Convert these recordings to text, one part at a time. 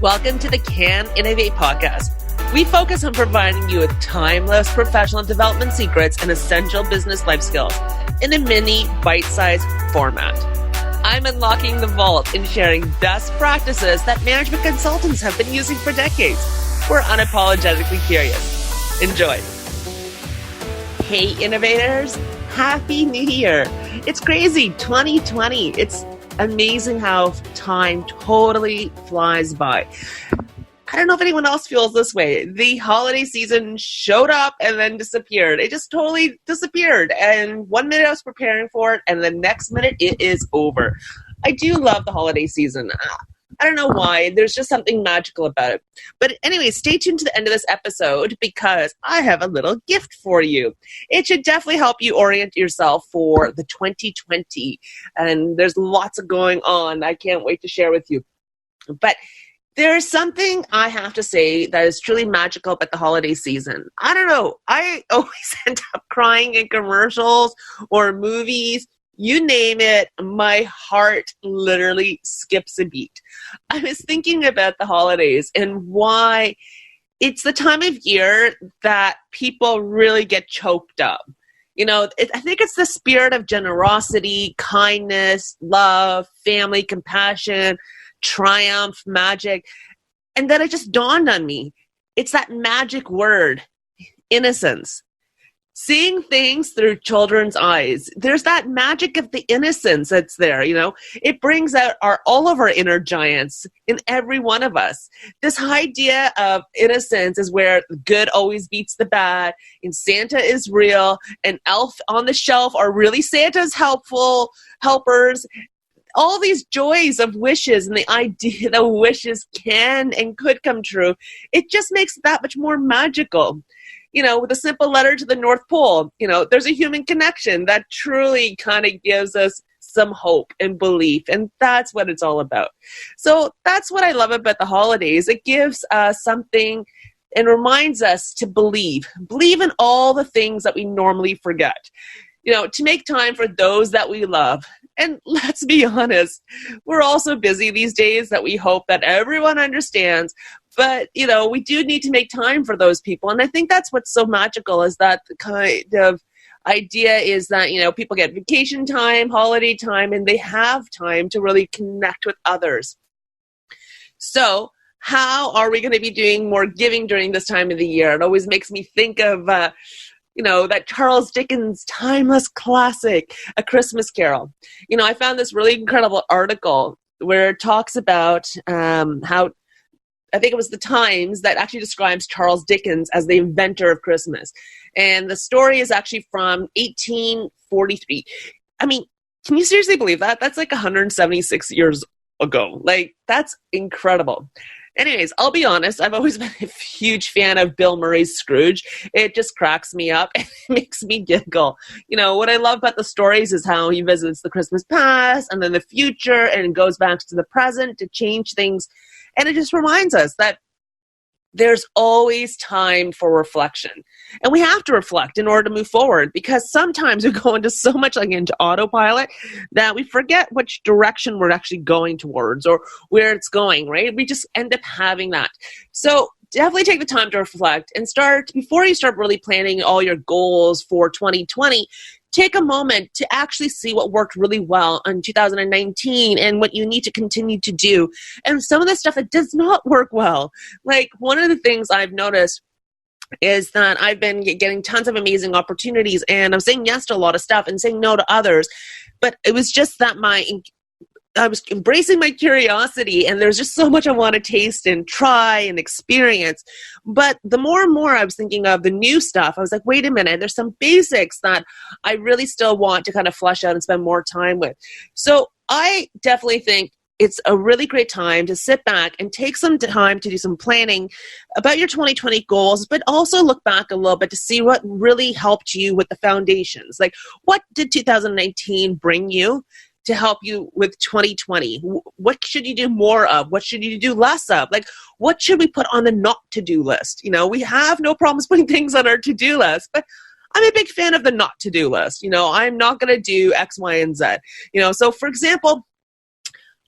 Welcome to the Can Innovate podcast. We focus on providing you with timeless professional development secrets and essential business life skills in a mini bite-sized format. I'm unlocking the vault and sharing best practices that management consultants have been using for decades. We're unapologetically curious. Enjoy. Hey, innovators. Happy New Year. It's crazy. 2020. It's amazing how time totally flies by. I don't know if anyone else feels this way. The holiday season showed up and then disappeared. It just totally disappeared. And 1 minute I was preparing for it, and the next minute it is over. I do love the holiday season. I don't know why. There's just something magical about it. But anyway, stay tuned to the end of this episode because I have a little gift for you. It should definitely help you orient yourself for the 2020. And there's lots of going on. I can't wait to share with you. But there's something I have to say that is truly magical about the holiday season. I don't know. I always end up crying in commercials or movies. You name it, my heart literally skips a beat. I was thinking about the holidays and why it's the time of year that people really get choked up. You know, I think it's the spirit of generosity, kindness, love, family, compassion, triumph, magic. And then it just dawned on me. It's that magic word, innocence. Seeing things through children's eyes. There's that magic of the innocence that's there, you know. It brings out all of our inner giants in every one of us. This idea of innocence is where good always beats the bad, and Santa is real, and elf on the shelf are really Santa's helpers. All these joys of wishes and the idea that wishes can and could come true, it just makes it that much more magical. You know, with a simple letter to the North Pole, you know, there's a human connection that truly kind of gives us some hope and belief. And that's what it's all about. So that's what I love about the holidays. It gives us something and reminds us to believe in all the things that we normally forget, you know, to make time for those that we love. And let's be honest, we're all so busy these days that we hope that everyone understands. But, you know, we do need to make time for those people. And I think that's what's so magical is that the kind of idea is that, you know, people get vacation time, holiday time, and they have time to really connect with others. So how are we going to be doing more giving during this time of the year? It always makes me think of, you know, that Charles Dickens' timeless classic, A Christmas Carol. You know, I found this really incredible article where it talks about how, I think it was the Times that actually describes Charles Dickens as the inventor of Christmas. And the story is actually from 1843. I mean, can you seriously believe that? That's like 176 years ago. Like, that's incredible. Anyways, I'll be honest, I've always been a huge fan of Bill Murray's Scrooge. It just cracks me up and it makes me giggle. You know, what I love about the stories is how he visits the Christmas past and then the future and goes back to the present to change things. And it just reminds us that there's always time for reflection. And we have to reflect in order to move forward because sometimes we go into so much like into autopilot that we forget which direction we're actually going towards or where it's going, right? We just end up having that. So definitely take the time to reflect and before you start really planning all your goals for 2020, take a moment to actually see what worked really well in 2019 and what you need to continue to do. And some of the stuff that does not work well. Like one of the things I've noticed is that I've been getting tons of amazing opportunities and I'm saying yes to a lot of stuff and saying no to others. But it was just that I was embracing my curiosity and there's just so much I want to taste and try and experience. But the more and more I was thinking of the new stuff, I was like, wait a minute, there's some basics that I really still want to kind of flesh out and spend more time with. So I definitely think it's a really great time to sit back and take some time to do some planning about your 2020 goals, but also look back a little bit to see what really helped you with the foundations. Like, what did 2019 bring you to help you with 2020? What should you do more of? What should you do less of? Like, what should we put on the not to-do list? You know, we have no problems putting things on our to-do list, but I'm a big fan of the not to-do list. You know, I'm not going to do X, Y, and Z. You know, so for example,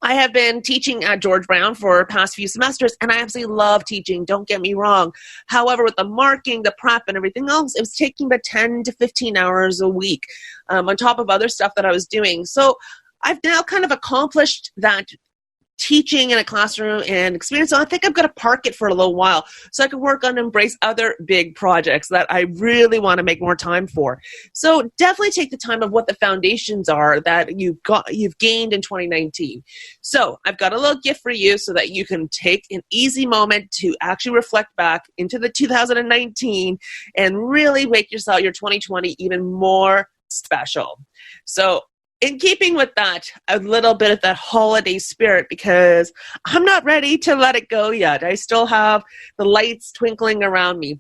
I have been teaching at George Brown for the past few semesters, and I absolutely love teaching. Don't get me wrong. However, with the marking, the prep, and everything else, it was taking about 10 to 15 hours a week on top of other stuff that I was doing. So I've now kind of accomplished that teaching in a classroom and experience. So I think I'm going to park it for a little while so I can work on embrace other big projects that I really want to make more time for. So definitely take the time of what the foundations are that you've gained in 2019. So I've got a little gift for you so that you can take an easy moment to actually reflect back into the 2019 and really make your 2020 even more special. So in keeping with that, a little bit of that holiday spirit, because I'm not ready to let it go yet. I still have the lights twinkling around me.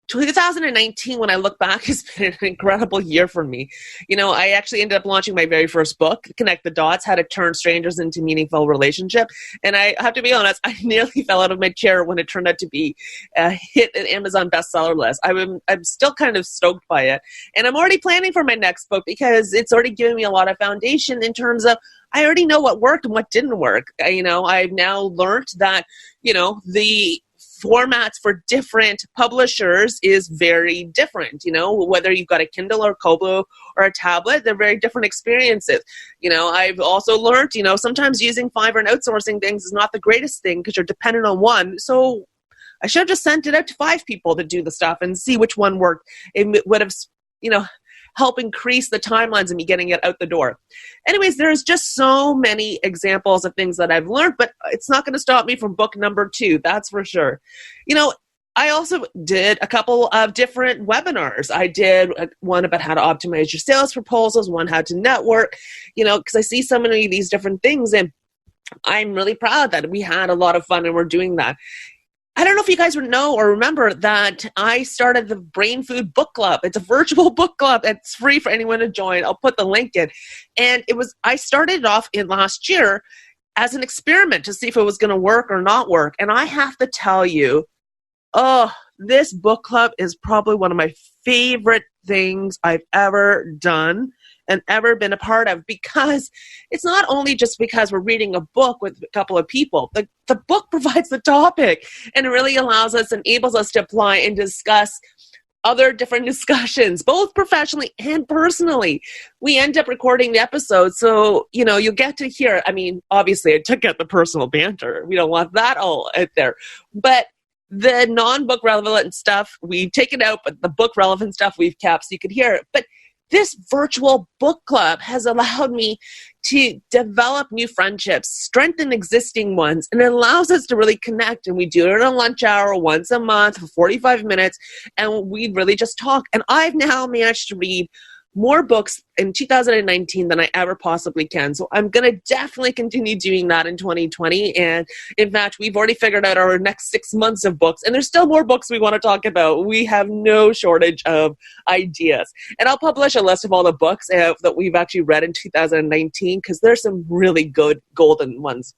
2019, when I look back, has been an incredible year for me. I actually ended up launching my very first book, Connect the Dots, How to Turn Strangers into Meaningful Relationship. And I have to be honest, I nearly fell out of my chair when it turned out to be a hit an Amazon bestseller list. I'm still kind of stoked by it. And I'm already planning for my next book because it's already given me a lot of foundation in terms of I already know what worked and what didn't work. I've now learned that, the formats for different publishers is very different. Whether you've got a Kindle or Kobo or a tablet, they're very different experiences. I've also learned, sometimes using Fiverr and outsourcing things is not the greatest thing because you're dependent on one. So I should have just sent it out to 5 people to do the stuff and see which one worked. It would have, help increase the timelines of me getting it out the door. Anyways, there's just so many examples of things that I've learned, but it's not going to stop me from book number 2, that's for sure. I also did a couple of different webinars. I did one about how to optimize your sales proposals, one how to network, because I see so many of these different things, and I'm really proud that we had a lot of fun and we're doing that. I don't know if you guys would know or remember that I started the Brain Food Book Club. It's a virtual book club. It's free for anyone to join. I'll put the link in. And I started off in last year as an experiment to see if it was going to work or not work. And I have to tell you, this book club is probably one of my favorite things I've ever done and ever been a part of, because it's not only just because we're reading a book with a couple of people. The book provides the topic, and it really enables us to apply and discuss other different discussions, both professionally and personally. We end up recording the episode, so you'll get to hear. Obviously, I took out the personal banter. We don't want that all out there, but the non-book relevant stuff we've taken out, but the book relevant stuff we've kept, so you could hear it. But this virtual book club has allowed me to develop new friendships, strengthen existing ones, and it allows us to really connect. And we do it in a lunch hour once a month for 45 minutes, and we really just talk. And I've now managed to read more books in 2019 than I ever possibly can. So I'm going to definitely continue doing that in 2020. And in fact, we've already figured out our next 6 months of books, and there's still more books we want to talk about. We have no shortage of ideas. And I'll publish a list of all the books that we've actually read in 2019, because there's some really good golden ones.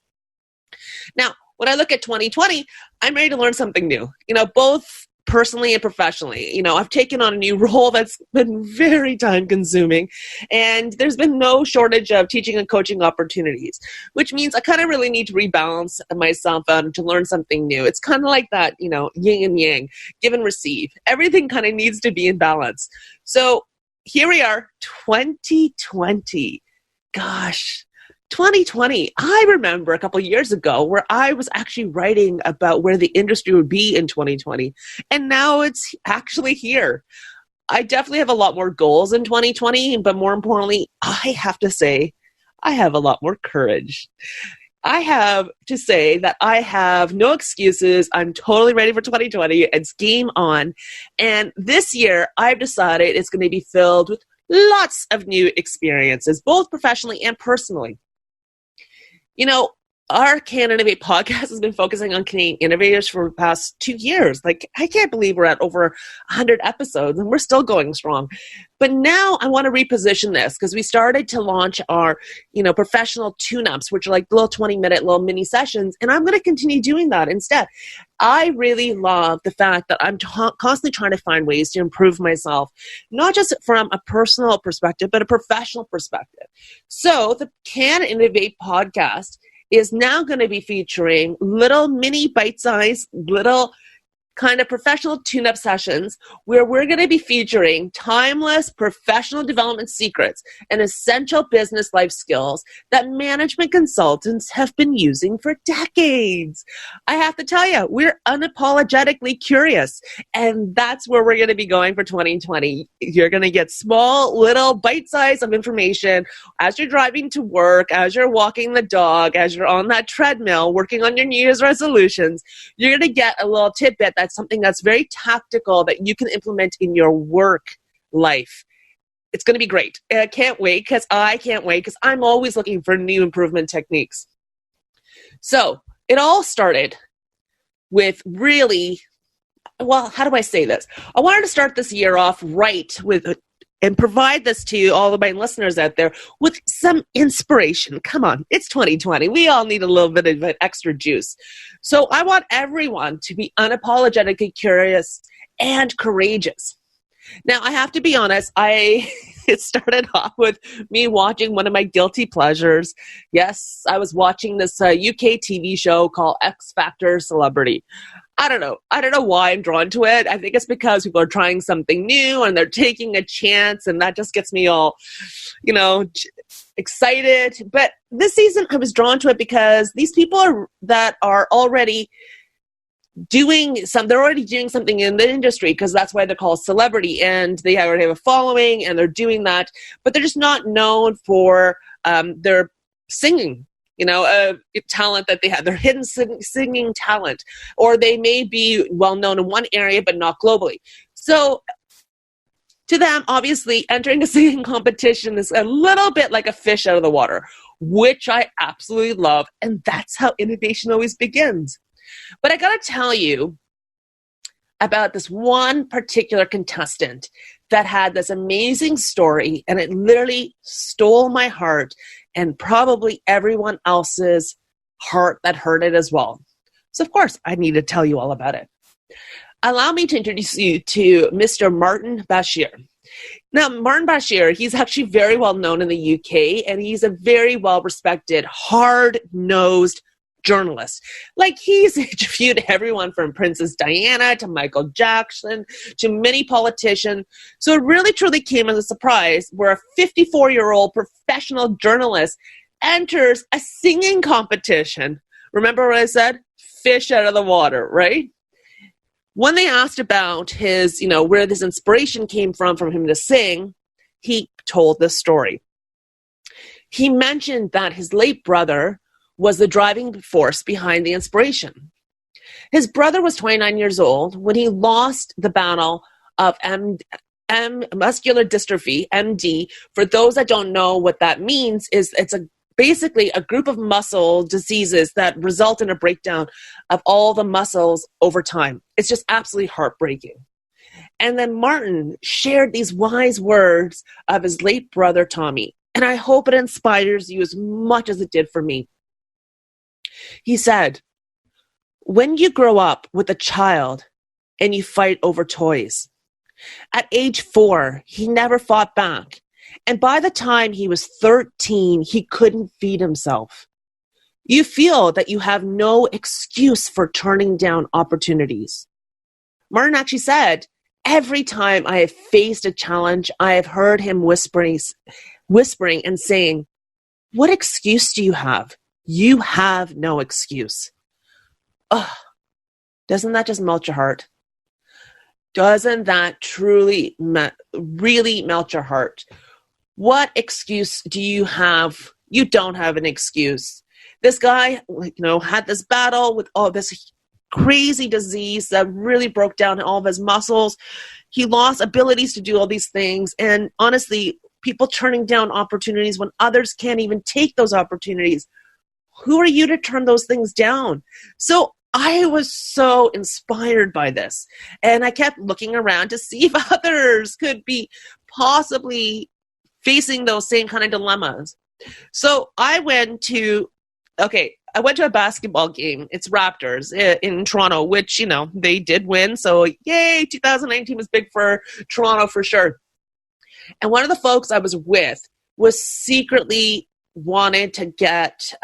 Now, when I look at 2020, I'm ready to learn something new, both personally and professionally. I've taken on a new role that's been very time consuming, and there's been no shortage of teaching and coaching opportunities, which means I kind of really need to rebalance myself out and to learn something new. It's kind of like that, yin and yang, give and receive. Everything kind of needs to be in balance. So here we are, 2020. Gosh, 2020, I remember a couple of years ago where I was actually writing about where the industry would be in 2020, and now it's actually here. I definitely have a lot more goals in 2020, but more importantly, I have to say, I have a lot more courage. I have to say that I have no excuses. I'm totally ready for 2020. It's game on. And this year, I've decided it's going to be filled with lots of new experiences, both professionally and personally. our Can Innovate podcast has been focusing on Canadian innovators for the past 2 years. Like, I can't believe we're at over 100 episodes and we're still going strong. But now I want to reposition this because we started to launch our, professional tune-ups, which are like little 20-minute little mini sessions. And I'm going to continue doing that instead. I really love the fact that I'm constantly trying to find ways to improve myself, not just from a personal perspective, but a professional perspective. So the Can Innovate podcast is now going to be featuring little mini bite-sized, little kind of professional tune-up sessions where we're going to be featuring timeless professional development secrets and essential business life skills that management consultants have been using for decades. I have to tell you, we're unapologetically curious, and that's where we're going to be going for 2020. You're going to get small, little bite-size of information as you're driving to work, as you're walking the dog, as you're on that treadmill, working on your New Year's resolutions. You're going to get a little tidbit that's something that's very tactical that you can implement in your work life. It's going to be great. I can't wait because I'm always looking for new improvement techniques. So it all started with really, how do I say this? I wanted to start this year off right and provide this to all of my listeners out there with some inspiration. Come on, it's 2020. We all need a little bit of an extra juice. So I want everyone to be unapologetically curious and courageous. Now, I have to be honest, it started off with me watching one of my guilty pleasures. Yes, I was watching this UK TV show called X Factor Celebrity. I don't know why I'm drawn to it. I think it's because people are trying something new and they're taking a chance, and that just gets me all, excited. But this season I was drawn to it because these people that are already they're already doing something in the industry, because that's why they're called celebrity, and they already have a following and they're doing that, but they're just not known for their singing. Talent that they have, their hidden singing talent, or they may be well known in one area but not globally. So to them, obviously, entering a singing competition is a little bit like a fish out of the water, which I absolutely love, and that's how innovation always begins. But I got to tell you about this one particular contestant that had this amazing story, and it literally stole my heart and probably everyone else's heart that heard it as well. So, of course, I need to tell you all about it. Allow me to introduce you to Mr. Martin Bashir. Now, Martin Bashir, he's actually very well known in the UK, and he's a very well-respected, hard-nosed journalist. Like, he's interviewed everyone from Princess Diana to Michael Jackson to many politicians. So it really truly came as a surprise where a 54-year-old professional journalist enters a singing competition. Remember what I said? Fish out of the water, right? When they asked about his, where this inspiration came from him to sing, he told this story. He mentioned that his late brother was the driving force behind the inspiration. His brother was 29 years old when he lost the battle of muscular dystrophy, MD. For those that don't know what that means, it's basically a group of muscle diseases that result in a breakdown of all the muscles over time. It's just absolutely heartbreaking. And then Martin shared these wise words of his late brother, Tommy. And I hope it inspires you as much as it did for me. He said, when you grow up with a child and you fight over toys, at age 4, he never fought back. And by the time he was 13, he couldn't feed himself. You feel that you have no excuse for turning down opportunities. Martin actually said, every time I have faced a challenge, I have heard him whispering and saying, what excuse do you have? You have no excuse. Oh, doesn't that just melt your heart? Doesn't that truly, really melt your heart? What excuse do you have? You don't have an excuse. This guy, had this battle with all this crazy disease that really broke down all of his muscles. He lost abilities to do all these things. And honestly, people turning down opportunities when others can't even take those opportunities. Who are you to turn those things down? So I was so inspired by this. And I kept looking around to see if others could be possibly facing those same kind of dilemmas. So I went to a basketball game. It's Raptors in Toronto, which, they did win. So yay, 2019 was big for Toronto for sure. And one of the folks I was with was secretly wanted to get,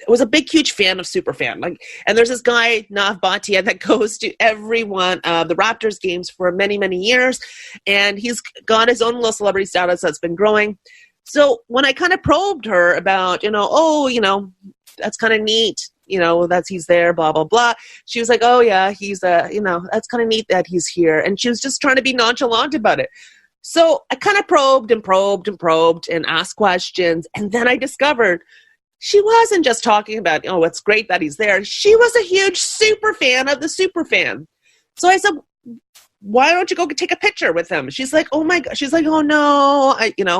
was a big, huge fan of Superfan. And there's this guy, Nav Bhatia, that goes to every one of the Raptors games for many, many years. And he's got his own little celebrity status that's been growing. So when I kind of probed her about, that's kind of neat, that he's there, blah, blah, blah. She was like, oh yeah, he's, that's kind of neat that he's here. And she was just trying to be nonchalant about it. So I kind of probed and asked questions. And then I discovered she wasn't just talking about, it's great that he's there. She was a huge super fan of the super fan. So I said, why don't you go take a picture with him? She's like, oh my God. She's like, oh no,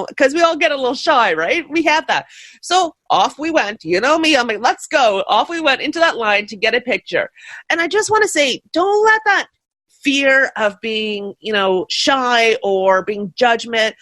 because we all get a little shy, right? We have that. So off we went, me, I'm like, let's go. Off we went into that line to get a picture. And I just want to say, don't let that fear of being, shy or being judgment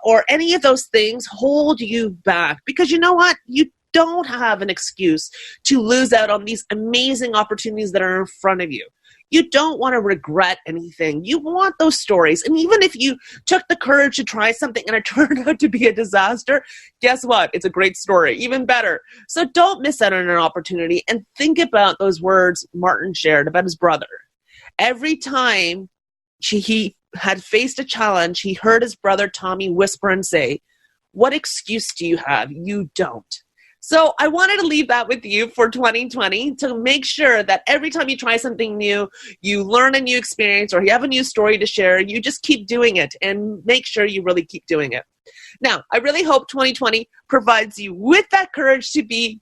or any of those things hold you back, because you know what? You don't have an excuse to lose out on these amazing opportunities that are in front of you. You don't want to regret anything. You want those stories. And even if you took the courage to try something and it turned out to be a disaster, guess what? It's a great story, even better. So don't miss out on an opportunity, and think about those words Martin shared about his brother. Every time he had faced a challenge, he heard his brother Tommy whisper and say, what excuse do you have? You don't. So I wanted to leave that with you for 2020 to make sure that every time you try something new, you learn a new experience or you have a new story to share, you just keep doing it and make sure you really keep doing it. Now, I really hope 2020 provides you with that courage to be,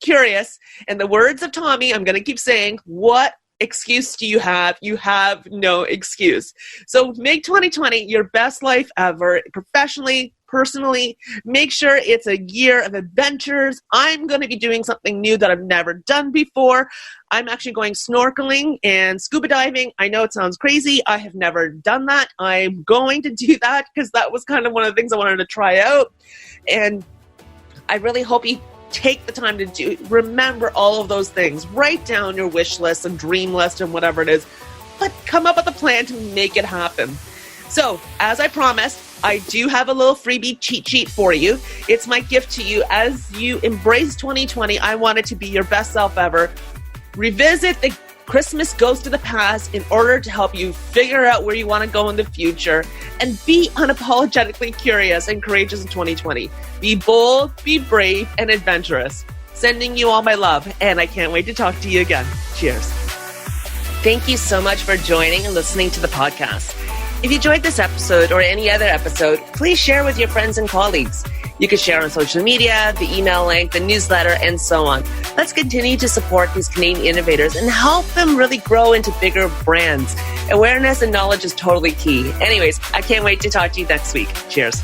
curious. In the words of Tommy, I'm going to keep saying, what excuse do you have? You have no excuse. So make 2020 your best life ever, professionally, personally. Make sure it's a year of adventures. I'm going to be doing something new that I've never done before. I'm actually going snorkeling and scuba diving. I know it sounds crazy. I have never done that. I'm going to do that because that was kind of one of the things I wanted to try out. And I really hope you take the time to remember all of those things. Write down your wish list and dream list and whatever it is, but come up with a plan to make it happen. So, as I promised, I do have a little freebie cheat sheet for you. It's my gift to you as you embrace 2020. I want it to be your best self ever. Revisit the Christmas Goes to the Past in order to help you figure out where you want to go in the future, and be unapologetically curious and courageous in 2020. Be bold, be brave, and adventurous. Sending you all my love, and I can't wait to talk to you again. Cheers. Thank you so much for joining and listening to the podcast. If you enjoyed this episode or any other episode, please share with your friends and colleagues. You can share on social media, the email link, the newsletter, and so on. Let's continue to support these Canadian innovators and help them really grow into bigger brands. Awareness and knowledge is totally key. Anyways, I can't wait to talk to you next week. Cheers.